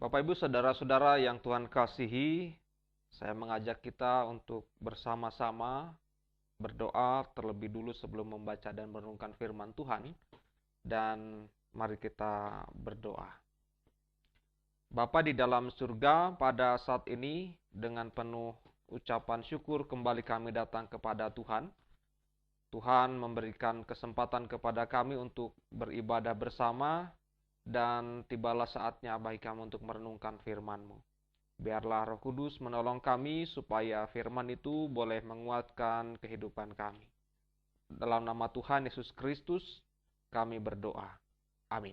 Bapak Ibu saudara-saudara yang Tuhan kasihi, saya mengajak kita untuk bersama-sama berdoa terlebih dulu sebelum membaca dan merenungkan firman Tuhan. Dan mari kita berdoa. Bapa di dalam surga, pada saat ini dengan penuh ucapan syukur kembali kami datang kepada Tuhan. Tuhan memberikan kesempatan kepada kami untuk beribadah bersama, dan tibalah saatnya bagi kami untuk merenungkan firman-Mu. Biarlah Roh Kudus menolong kami supaya firman itu boleh menguatkan kehidupan kami. Dalam nama Tuhan Yesus Kristus kami berdoa. Amin.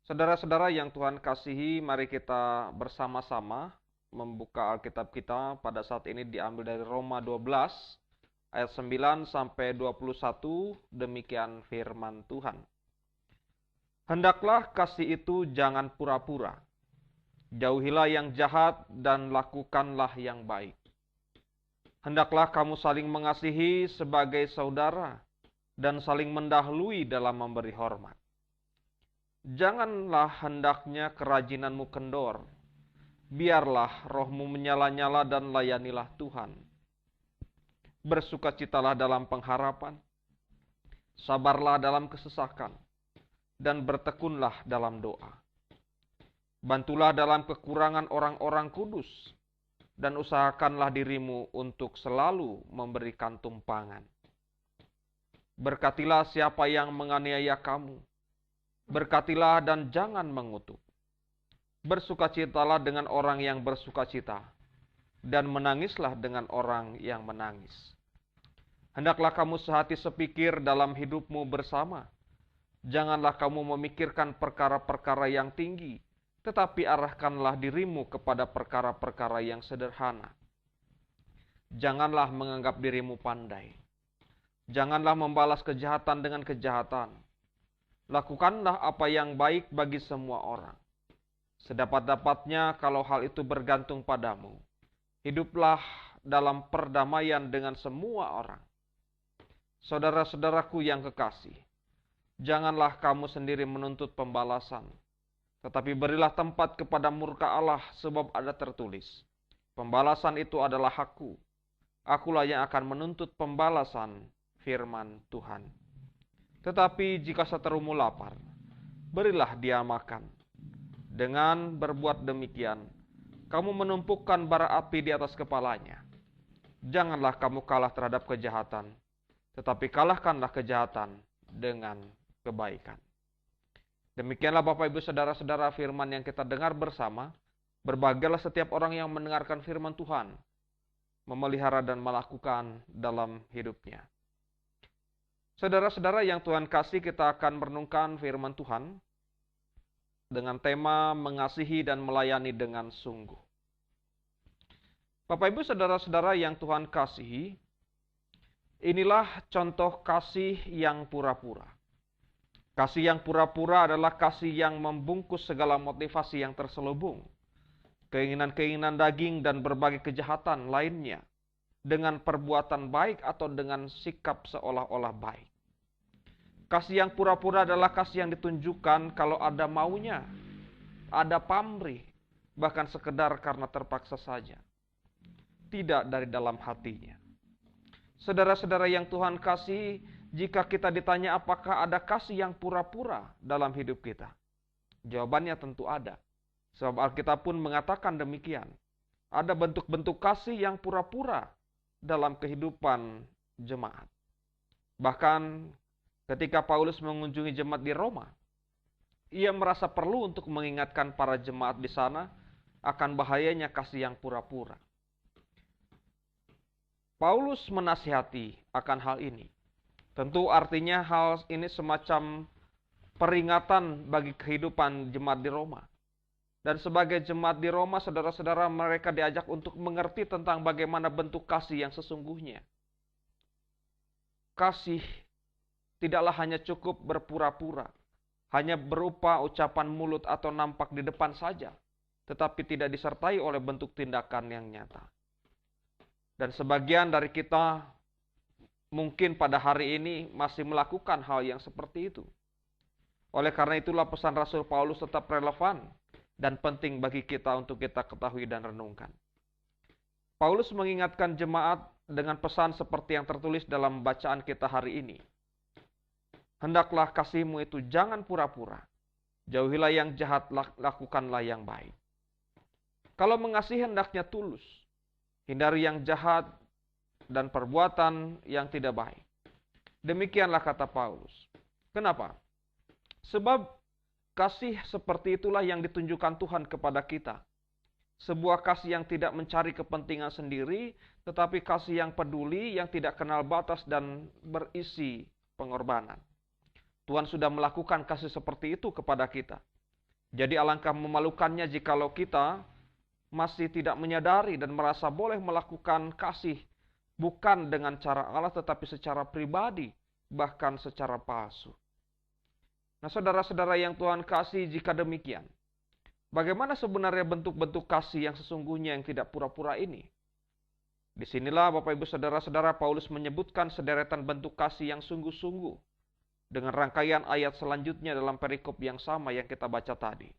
Saudara-saudara yang Tuhan kasihi, mari kita bersama-sama membuka Alkitab kita. Pada saat ini diambil dari Roma 12 ayat 9 sampai 21, demikian firman Tuhan. Hendaklah kasih itu jangan pura-pura. Jauhilah yang jahat dan lakukanlah yang baik. Hendaklah kamu saling mengasihi sebagai saudara dan saling mendahului dalam memberi hormat. Janganlah hendaknya kerajinanmu kendor. Biarlah rohmu menyala-nyala dan layanilah Tuhan. Bersukacitalah dalam pengharapan. Sabarlah dalam kesesakan. Dan bertekunlah dalam doa. Bantulah dalam kekurangan orang-orang kudus, dan usahakanlah dirimu untuk selalu memberikan tumpangan. Berkatilah siapa yang menganiaya kamu. Berkatilah dan jangan mengutuk. Bersukacitalah dengan orang yang bersukacita, dan menangislah dengan orang yang menangis. Hendaklah kamu sehati sepikir dalam hidupmu bersama. Janganlah kamu memikirkan perkara-perkara yang tinggi, tetapi arahkanlah dirimu kepada perkara-perkara yang sederhana. Janganlah menganggap dirimu pandai. Janganlah membalas kejahatan dengan kejahatan. Lakukanlah apa yang baik bagi semua orang. Sedapat-dapatnya kalau hal itu bergantung padamu. Hiduplah dalam perdamaian dengan semua orang. Saudara-saudaraku yang kekasih, janganlah kamu sendiri menuntut pembalasan, tetapi berilah tempat kepada murka Allah, sebab ada tertulis, pembalasan itu adalah hakku. Akulah yang akan menuntut pembalasan, firman Tuhan. Tetapi jika seterumu lapar, berilah dia makan. Dengan berbuat demikian, kamu menumpukan bara api di atas kepalanya. Janganlah kamu kalah terhadap kejahatan, tetapi kalahkanlah kejahatan dengan kebaikan. Demikianlah Bapak Ibu saudara-saudara firman yang kita dengar bersama. Berbahagialah setiap orang yang mendengarkan firman Tuhan, memelihara dan melakukan dalam hidupnya. Saudara-saudara yang Tuhan kasih, kita akan merenungkan firman Tuhan dengan tema mengasihi dan melayani dengan sungguh. Bapak Ibu saudara-saudara yang Tuhan kasihi, inilah contoh kasih yang pura-pura. Kasih yang pura-pura adalah kasih yang membungkus segala motivasi yang terselubung, keinginan-keinginan daging dan berbagai kejahatan lainnya, dengan perbuatan baik atau dengan sikap seolah-olah baik. Kasih yang pura-pura adalah kasih yang ditunjukkan kalau ada maunya, ada pamrih, bahkan sekedar karena terpaksa saja. Tidak dari dalam hatinya. Saudara-saudara yang Tuhan kasih, jika kita ditanya apakah ada kasih yang pura-pura dalam hidup kita, jawabannya tentu ada. Sebab Alkitab pun mengatakan demikian. Ada bentuk-bentuk kasih yang pura-pura dalam kehidupan jemaat. Bahkan ketika Paulus mengunjungi jemaat di Roma, ia merasa perlu untuk mengingatkan para jemaat di sana akan bahayanya kasih yang pura-pura. Paulus menasihati akan hal ini. Tentu artinya hal ini semacam peringatan bagi kehidupan jemaat di Roma. Dan sebagai jemaat di Roma, saudara-saudara, mereka diajak untuk mengerti tentang bagaimana bentuk kasih yang sesungguhnya. Kasih tidaklah hanya cukup berpura-pura, hanya berupa ucapan mulut atau nampak di depan saja, tetapi tidak disertai oleh bentuk tindakan yang nyata. Dan sebagian dari kita mungkin pada hari ini masih melakukan hal yang seperti itu. Oleh karena itulah pesan Rasul Paulus tetap relevan dan penting bagi kita untuk kita ketahui dan renungkan. Paulus mengingatkan jemaat dengan pesan seperti yang tertulis dalam bacaan kita hari ini. Hendaklah kasihmu itu jangan pura-pura. Jauhilah yang jahat, lakukanlah yang baik. Kalau mengasihi hendaknya tulus. Hindari yang jahat dan perbuatan yang tidak baik. Demikianlah kata Paulus. Kenapa? Sebab kasih seperti itulah yang ditunjukkan Tuhan kepada kita. Sebuah kasih yang tidak mencari kepentingan sendiri, tetapi kasih yang peduli, yang tidak kenal batas dan berisi pengorbanan. Tuhan sudah melakukan kasih seperti itu kepada kita. Jadi alangkah memalukannya jikalau kita masih tidak menyadari dan merasa boleh melakukan kasih bukan dengan cara Allah tetapi secara pribadi, bahkan secara palsu. Nah, saudara-saudara yang Tuhan kasih, jika demikian, bagaimana sebenarnya bentuk-bentuk kasih yang sesungguhnya yang tidak pura-pura ini? Disinilah Bapak Ibu Saudara-saudara Paulus menyebutkan sederetan bentuk kasih yang sungguh-sungguh dengan rangkaian ayat selanjutnya dalam perikop yang sama yang kita baca tadi.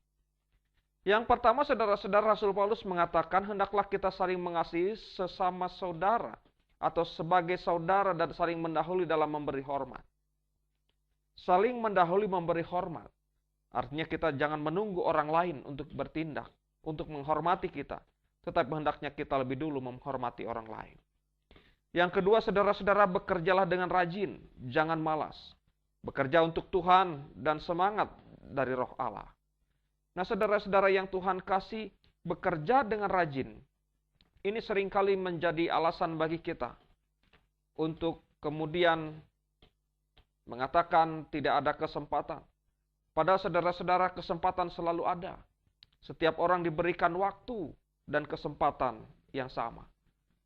Yang pertama, saudara-saudara, Rasul Paulus mengatakan hendaklah kita saling mengasihi sesama saudara atau sebagai saudara dan saling mendahului dalam memberi hormat. Saling mendahului memberi hormat. Artinya kita jangan menunggu orang lain untuk bertindak, untuk menghormati kita. Tetapi hendaknya kita lebih dulu menghormati orang lain. Yang kedua, saudara-saudara, bekerjalah dengan rajin, jangan malas. Bekerja untuk Tuhan dan semangat dari Roh Allah. Nah, saudara-saudara yang Tuhan kasih, bekerja dengan rajin. Ini seringkali menjadi alasan bagi kita untuk kemudian mengatakan tidak ada kesempatan. Padahal saudara-saudara, kesempatan selalu ada. Setiap orang diberikan waktu dan kesempatan yang sama.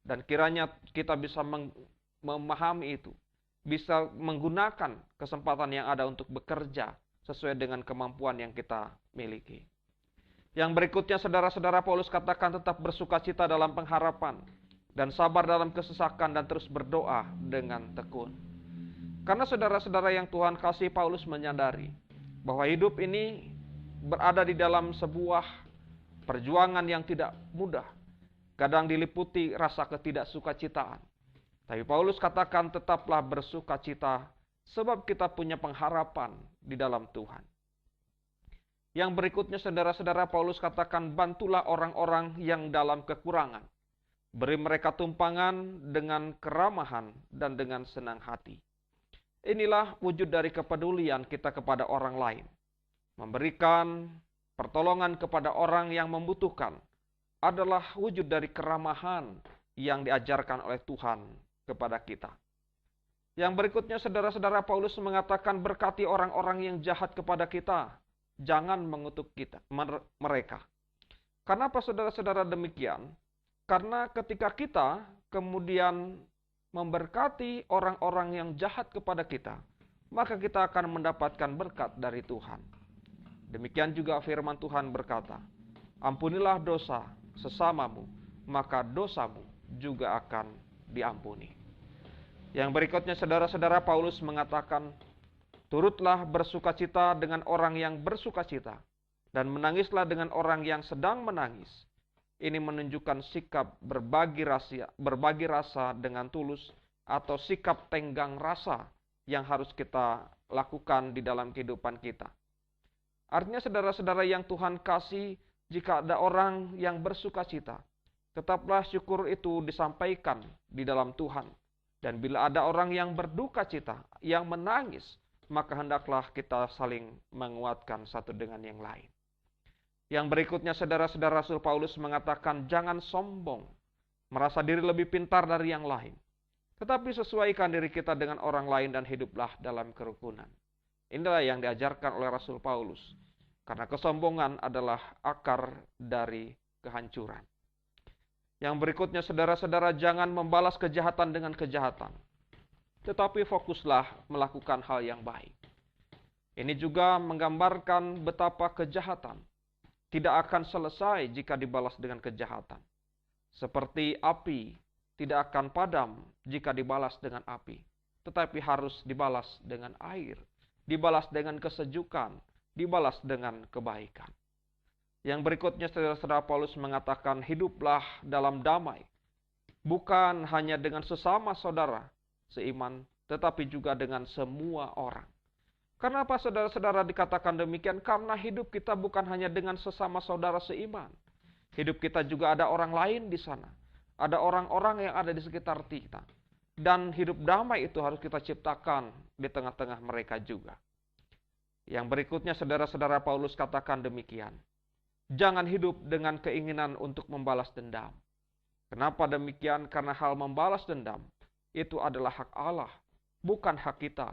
Dan kiranya kita bisa memahami itu. Bisa menggunakan kesempatan yang ada untuk bekerja sesuai dengan kemampuan yang kita miliki. Yang berikutnya, saudara-saudara, Paulus katakan tetap bersukacita dalam pengharapan dan sabar dalam kesesakan dan terus berdoa dengan tekun. Karena saudara-saudara yang Tuhan kasih, Paulus menyadari bahwa hidup ini berada di dalam sebuah perjuangan yang tidak mudah. Kadang diliputi rasa ketidaksukacitaan. Tapi Paulus katakan tetaplah bersukacita sebab kita punya pengharapan di dalam Tuhan. Yang berikutnya, saudara-saudara, Paulus katakan bantulah orang-orang yang dalam kekurangan. Beri mereka tumpangan dengan keramahan dan dengan senang hati. Inilah wujud dari kepedulian kita kepada orang lain. Memberikan pertolongan kepada orang yang membutuhkan adalah wujud dari keramahan yang diajarkan oleh Tuhan kepada kita. Yang berikutnya, saudara-saudara, Paulus mengatakan berkati orang-orang yang jahat kepada kita. Jangan mengutuk mereka. Kenapa saudara-saudara demikian? Karena ketika kita kemudian memberkati orang-orang yang jahat kepada kita, maka kita akan mendapatkan berkat dari Tuhan. Demikian juga firman Tuhan berkata, ampunilah dosa sesamamu, maka dosamu juga akan diampuni. Yang berikutnya, saudara-saudara, Paulus mengatakan, turutlah bersukacita dengan orang yang bersukacita, dan menangislah dengan orang yang sedang menangis. Ini menunjukkan sikap berbagi rasa dengan tulus, atau sikap tenggang rasa yang harus kita lakukan di dalam kehidupan kita. Artinya, saudara-saudara yang Tuhan kasih, jika ada orang yang bersukacita, tetaplah syukur itu disampaikan di dalam Tuhan. Dan bila ada orang yang berduka cita, yang menangis, maka hendaklah kita saling menguatkan satu dengan yang lain. Yang berikutnya, saudara-saudara, Rasul Paulus mengatakan jangan sombong, merasa diri lebih pintar dari yang lain. Tetapi sesuaikan diri kita dengan orang lain dan hiduplah dalam kerukunan. Inilah yang diajarkan oleh Rasul Paulus. Karena kesombongan adalah akar dari kehancuran. Yang berikutnya, saudara-saudara, jangan membalas kejahatan dengan kejahatan. Tetapi fokuslah melakukan hal yang baik. Ini juga menggambarkan betapa kejahatan tidak akan selesai jika dibalas dengan kejahatan. Seperti api tidak akan padam jika dibalas dengan api, tetapi harus dibalas dengan air. dibalas dengan kesejukan, dibalas dengan kebaikan. Yang berikutnya saudara-saudara, Paulus mengatakan hiduplah dalam damai. Bukan hanya dengan sesama saudara seiman, tetapi juga dengan semua orang. Kenapa saudara-saudara dikatakan demikian? Karena hidup kita bukan hanya dengan sesama saudara seiman. Hidup kita juga ada orang lain di sana. Ada orang-orang yang ada di sekitar kita. Dan hidup damai itu harus kita ciptakan di tengah-tengah mereka juga. Yang berikutnya saudara-saudara, Paulus katakan demikian. Jangan hidup dengan keinginan untuk membalas dendam. Kenapa demikian? Karena hal membalas dendam itu adalah hak Allah, bukan hak kita.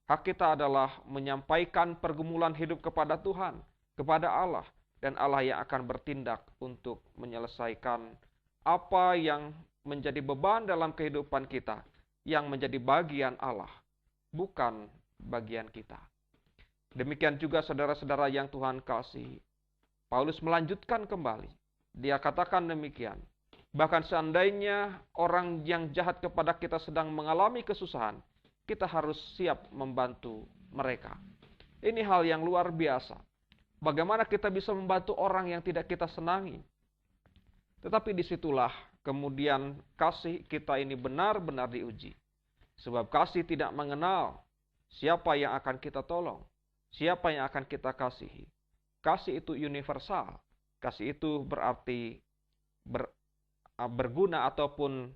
Hak kita adalah menyampaikan pergumulan hidup kepada Tuhan, kepada Allah, dan Allah yang akan bertindak untuk menyelesaikan apa yang menjadi beban dalam kehidupan kita, yang menjadi bagian Allah, bukan bagian kita. Demikian juga saudara-saudara yang Tuhan kasihi. Paulus melanjutkan kembali. Dia katakan demikian. Bahkan seandainya orang yang jahat kepada kita sedang mengalami kesusahan, kita harus siap membantu mereka. Ini hal yang luar biasa. Bagaimana kita bisa membantu orang yang tidak kita senangi? Tetapi disitulah kemudian kasih kita ini benar-benar diuji. Sebab kasih tidak mengenal siapa yang akan kita tolong, siapa yang akan kita kasihi. Kasih itu universal. Kasih itu berarti berguna ataupun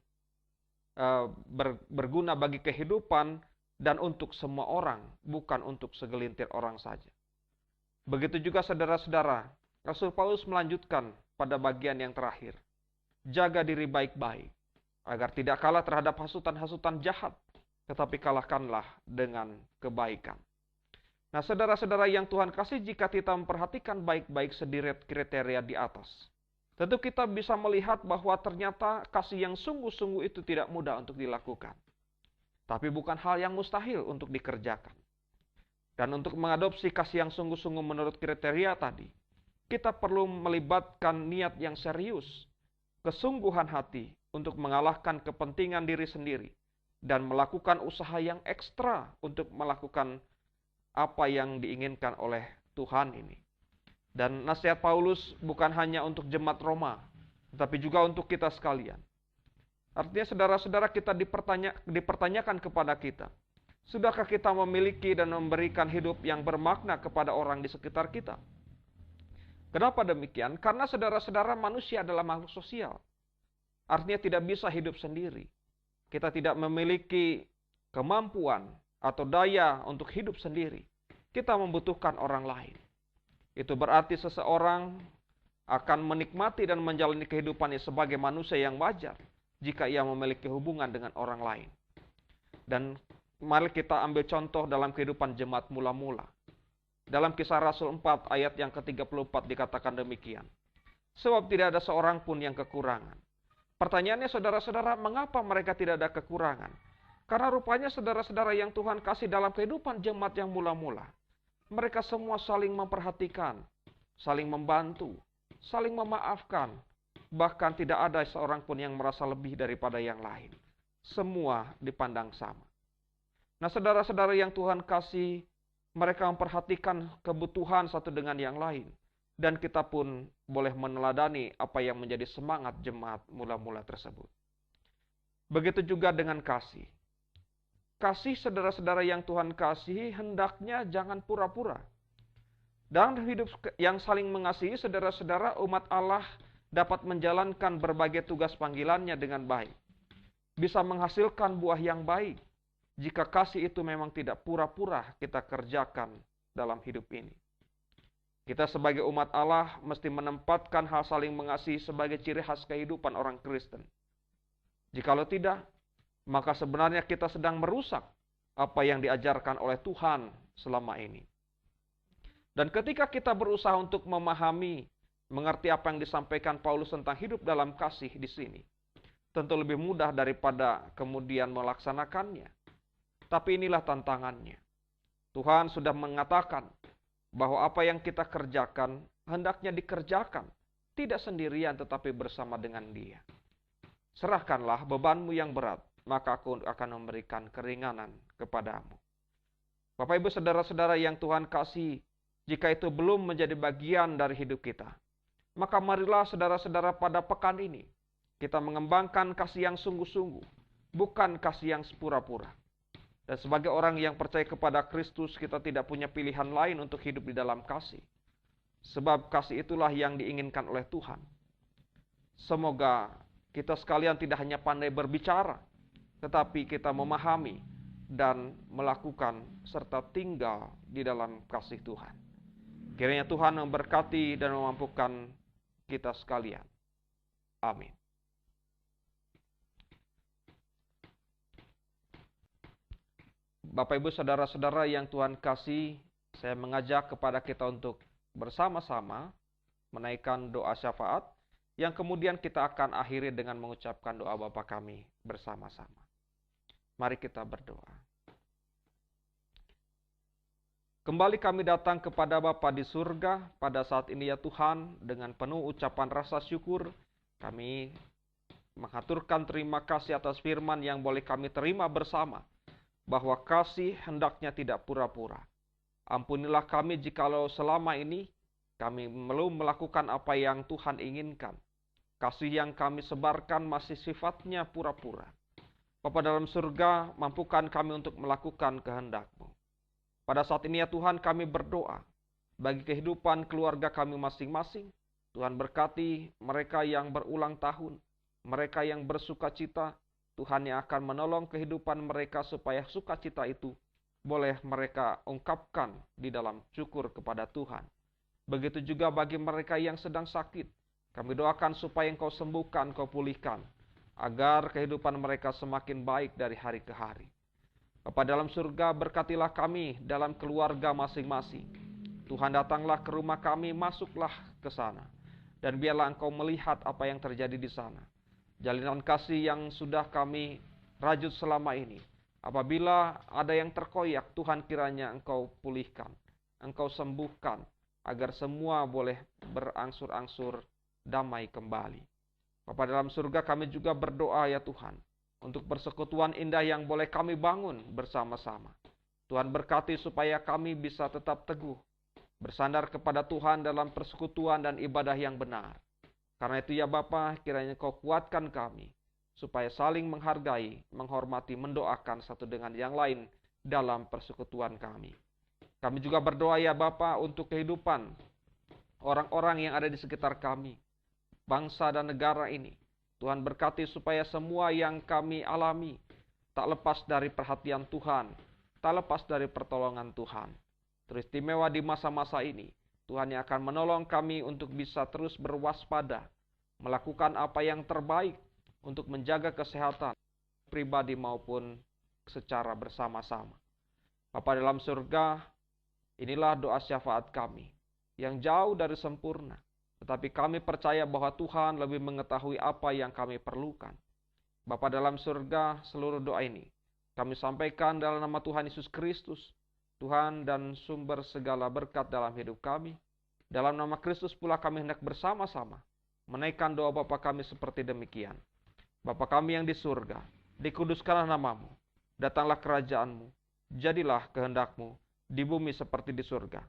berguna bagi kehidupan dan untuk semua orang, bukan untuk segelintir orang saja. Begitu juga saudara-saudara, Rasul Paulus melanjutkan pada bagian yang terakhir. Jaga diri baik-baik, agar tidak kalah terhadap hasutan-hasutan jahat, tetapi kalahkanlah dengan kebaikan. Nah, saudara-saudara yang Tuhan kasih, jika kita memperhatikan baik-baik sederet kriteria di atas, tentu kita bisa melihat bahwa ternyata kasih yang sungguh-sungguh itu tidak mudah untuk dilakukan. Tapi bukan hal yang mustahil untuk dikerjakan. Dan untuk mengadopsi kasih yang sungguh-sungguh menurut kriteria tadi, kita perlu melibatkan niat yang serius, kesungguhan hati untuk mengalahkan kepentingan diri sendiri, dan melakukan usaha yang ekstra untuk melakukan apa yang diinginkan oleh Tuhan ini. Dan nasihat Paulus bukan hanya untuk jemaat Roma, tetapi juga untuk kita sekalian. Artinya saudara-saudara, kita dipertanyakan kepada kita, sudahkah kita memiliki dan memberikan hidup yang bermakna kepada orang di sekitar kita? Kenapa demikian? Karena saudara-saudara, manusia adalah makhluk sosial. Artinya tidak bisa hidup sendiri. Kita tidak memiliki kemampuan atau daya untuk hidup sendiri. Kita membutuhkan orang lain. Itu berarti seseorang akan menikmati dan menjalani kehidupannya sebagai manusia yang wajar jika ia memiliki hubungan dengan orang lain. Dan mari kita ambil contoh dalam kehidupan jemaat mula-mula. Dalam Kisah Rasul 4 ayat yang ke-34 dikatakan demikian. Sebab tidak ada seorang pun yang kekurangan. Pertanyaannya saudara-saudara, mengapa mereka tidak ada kekurangan? Karena rupanya saudara-saudara yang Tuhan kasih dalam kehidupan jemaat yang mula-mula, mereka semua saling memperhatikan, saling membantu, saling memaafkan. Bahkan tidak ada seorang pun yang merasa lebih daripada yang lain. Semua dipandang sama. Nah, saudara-saudara yang Tuhan kasih, mereka memperhatikan kebutuhan satu dengan yang lain. Dan kita pun boleh meneladani apa yang menjadi semangat jemaat mula-mula tersebut. Begitu juga dengan kasih. Kasih saudara-saudara yang Tuhan kasih hendaknya jangan pura-pura. Dalam hidup yang saling mengasihi, saudara-saudara, umat Allah dapat menjalankan berbagai tugas panggilannya dengan baik. Bisa menghasilkan buah yang baik jika kasih itu memang tidak pura-pura kita kerjakan dalam hidup ini. Kita sebagai umat Allah mesti menempatkan hal saling mengasihi sebagai ciri khas kehidupan orang Kristen. Jikalau tidak, maka sebenarnya kita sedang merusak apa yang diajarkan oleh Tuhan selama ini. Dan ketika kita berusaha untuk memahami, mengerti apa yang disampaikan Paulus tentang hidup dalam kasih di sini, tentu lebih mudah daripada kemudian melaksanakannya. Tapi inilah tantangannya. Tuhan sudah mengatakan bahwa apa yang kita kerjakan hendaknya dikerjakan, tidak sendirian tetapi bersama dengan Dia. Serahkanlah bebanmu yang berat, maka Aku akan memberikan keringanan kepadamu. Bapak Ibu saudara-saudara yang Tuhan kasih, jika itu belum menjadi bagian dari hidup kita, maka marilah saudara-saudara pada pekan ini, kita mengembangkan kasih yang sungguh-sungguh, bukan kasih yang pura-pura. Dan sebagai orang yang percaya kepada Kristus, kita tidak punya pilihan lain untuk hidup di dalam kasih. Sebab kasih itulah yang diinginkan oleh Tuhan. Semoga kita sekalian tidak hanya pandai berbicara, tetapi kita memahami dan melakukan serta tinggal di dalam kasih Tuhan. Kiranya Tuhan memberkati dan memampukan kita sekalian. Amin. Bapak Ibu saudara-saudara yang Tuhan kasih, saya mengajak kepada kita untuk bersama-sama menaikkan doa syafaat, yang kemudian kita akan akhiri dengan mengucapkan doa Bapa kami bersama-sama. Mari kita berdoa. Kembali kami datang kepada Bapa di surga pada saat ini ya Tuhan, dengan penuh ucapan rasa syukur, kami mengaturkan terima kasih atas firman yang boleh kami terima bersama, bahwa kasih hendaknya tidak pura-pura. Ampunilah kami jikalau selama ini kami belum melakukan apa yang Tuhan inginkan. Kasih yang kami sebarkan masih sifatnya pura-pura. Bapa dalam surga, mampukan kami untuk melakukan kehendak-Mu. Pada saat ini ya Tuhan, kami berdoa bagi kehidupan keluarga kami masing-masing. Tuhan berkati mereka yang berulang tahun, mereka yang bersuka cita. Tuhan yang akan menolong kehidupan mereka supaya sukacita itu boleh mereka ungkapkan di dalam syukur kepada Tuhan. Begitu juga bagi mereka yang sedang sakit, kami doakan supaya Engkau sembuhkan, Engkau pulihkan, agar kehidupan mereka semakin baik dari hari ke hari. Bapa dalam surga, berkatilah kami dalam keluarga masing-masing. Tuhan datanglah ke rumah kami, masuklah ke sana, dan biarlah Engkau melihat apa yang terjadi di sana. Jalinan kasih yang sudah kami rajut selama ini, apabila ada yang terkoyak, Tuhan kiranya Engkau pulihkan, Engkau sembuhkan, agar semua boleh berangsur-angsur damai kembali. Bapa dalam surga, kami juga berdoa ya Tuhan, untuk persekutuan indah yang boleh kami bangun bersama-sama. Tuhan berkati supaya kami bisa tetap teguh, bersandar kepada Tuhan dalam persekutuan dan ibadah yang benar. Karena itu ya Bapa, kiranya Kau kuatkan kami, supaya saling menghargai, menghormati, mendoakan satu dengan yang lain dalam persekutuan kami. Kami juga berdoa ya Bapa untuk kehidupan orang-orang yang ada di sekitar kami, bangsa dan negara ini. Tuhan berkati supaya semua yang kami alami tak lepas dari perhatian Tuhan, tak lepas dari pertolongan Tuhan. Teristimewa di masa-masa ini, Tuhan yang akan menolong kami untuk bisa terus berwaspada, melakukan apa yang terbaik untuk menjaga kesehatan pribadi maupun secara bersama-sama. Bapa dalam surga, inilah doa syafaat kami yang jauh dari sempurna, tetapi kami percaya bahwa Tuhan lebih mengetahui apa yang kami perlukan. Bapa dalam surga, seluruh doa ini kami sampaikan dalam nama Tuhan Yesus Kristus, Tuhan dan sumber segala berkat dalam hidup kami. Dalam nama Kristus pula kami hendak bersama-sama menaikkan doa Bapa kami seperti demikian. Bapa kami yang di surga, dikuduskanlah namamu, datanglah kerajaan-Mu, jadilah kehendak-Mu di bumi seperti di surga.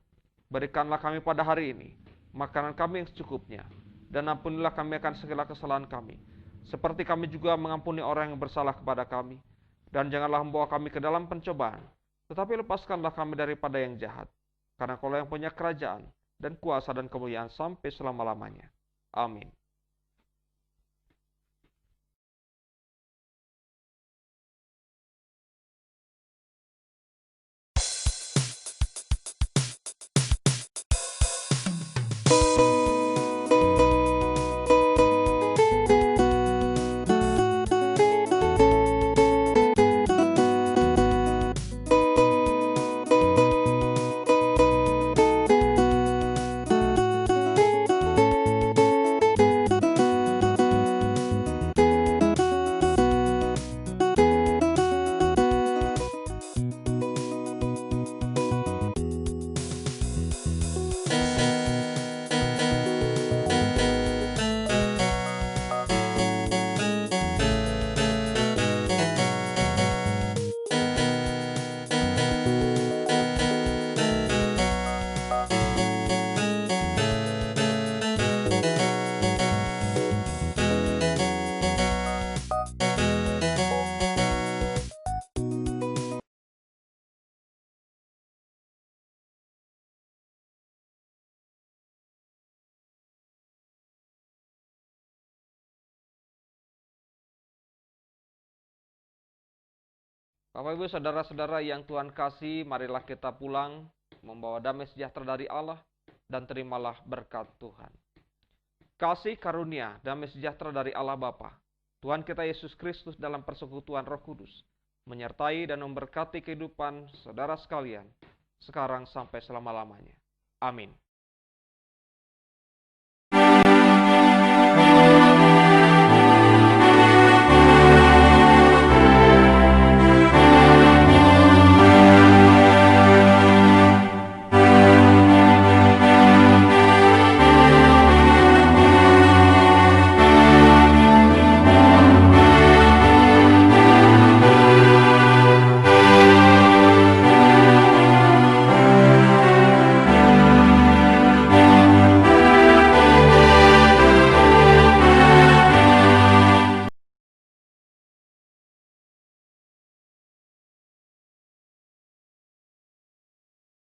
Berikanlah kami pada hari ini makanan kami yang secukupnya, dan ampunilah kami akan segala kesalahan kami, seperti kami juga mengampuni orang yang bersalah kepada kami. Dan janganlah membawa kami ke dalam pencobaan, tetapi lepaskanlah kami daripada yang jahat. Karena Kaulah yang punya kerajaan, dan kuasa dan kemuliaan sampai selama-lamanya. Amin. Bapak Ibu saudara-saudara yang Tuhan kasih, marilah kita pulang membawa damai sejahtera dari Allah dan terimalah berkat Tuhan. Kasih karunia, damai sejahtera dari Allah Bapa, Tuhan kita Yesus Kristus dalam persekutuan Roh Kudus, menyertai dan memberkati kehidupan saudara sekalian, sekarang sampai selama-lamanya. Amin.